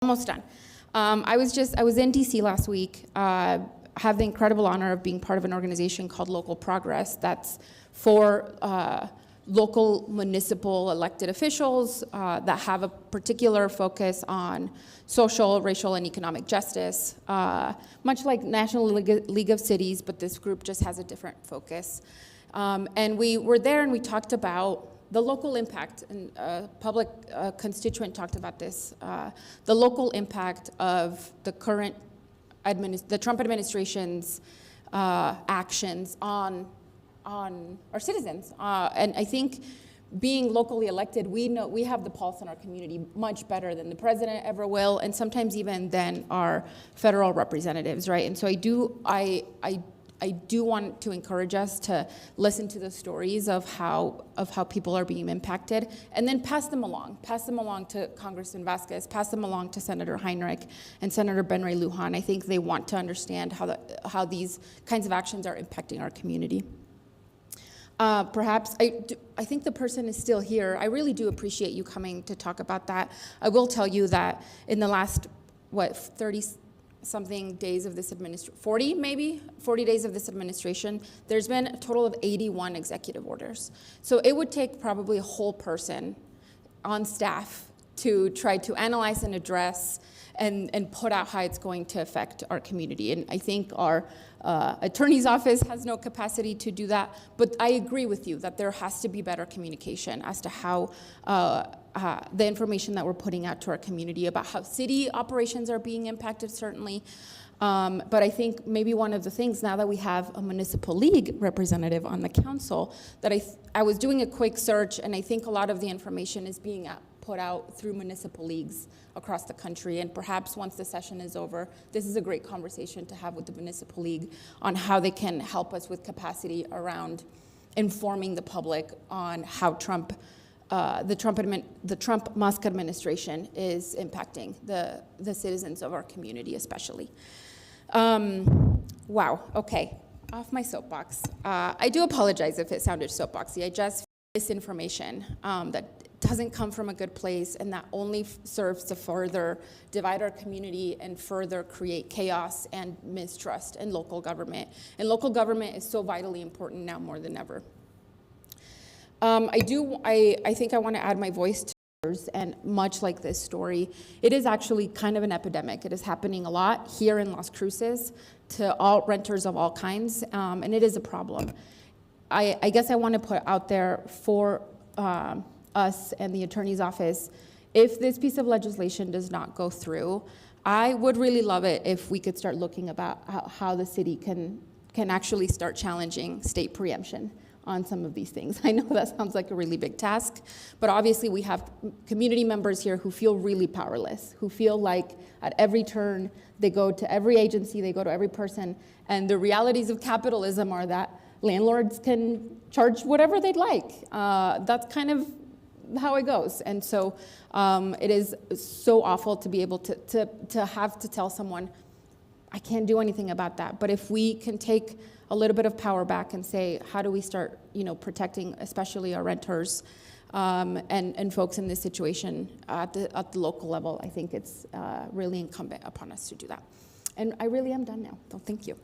Almost done. I was in DC last week. Have the incredible honor of being part of an organization called Local Progress that's for local municipal elected officials that have a particular focus on social, racial, and economic justice, much like National League of Cities, but this group just has a different focus. And we were there and we talked about the local impact, and public constituent talked about this, the local impact of the current the Trump administration's actions on our citizens. And I think being locally elected, we have the pulse in our community much better than the president ever will, and sometimes even than our federal representatives, right? And so I do want to encourage us to listen to the stories of how people are being impacted, and then pass them along to Congressman Vasquez, pass them along to Senator Heinrich and Senator Ben Ray Lujan. I think they want to understand how these kinds of actions are impacting our community. Perhaps, I think the person is still here. I really do appreciate you coming to talk about that. I will tell you that in the last, 30-something days of this 40 days of this administration, there's been a total of 81 executive orders. So it would take probably a whole person on staff to try to analyze and address and put out how it's going to affect our community. And I think our attorney's office has no capacity to do that, but I agree with you that there has to be better communication as to how the information that we're putting out to our community about how city operations are being impacted, certainly. But I think maybe one of the things, now that we have a municipal league representative on the council, that I was doing a quick search, and I think a lot of the information is being put out through municipal leagues across the country. And perhaps once the session is over, this is a great conversation to have with the municipal league on how they can help us with capacity around informing the public on how the Trump-Musk administration is impacting the citizens of our community, especially. Wow, okay, off my soapbox. I do apologize if it sounded soapboxy. I just misinformation that doesn't come from a good place, and that only serves to further divide our community and further create chaos and mistrust in local government. And local government is so vitally important now more than ever. I think I want to add my voice to yours, and much like this story, it is actually kind of an epidemic. It is happening a lot here in Las Cruces to all renters of all kinds, and it is a problem. I guess I want to put out there for us and the attorney's office, if this piece of legislation does not go through, I would really love it if we could start looking about how the city can actually start challenging state preemption on some of these things. I know that sounds like a really big task, but obviously we have community members here who feel really powerless, who feel like at every turn they go to every agency, they go to every person, and the realities of capitalism are that landlords can charge whatever they'd like. That's kind of how it goes. And so it is so awful to be able to have to tell someone, I can't do anything about that. But if we can take a little bit of power back and say, how do we start, protecting especially our renters and folks in this situation at the local level, I think it's really incumbent upon us to do that. And I really am done now, so thank you.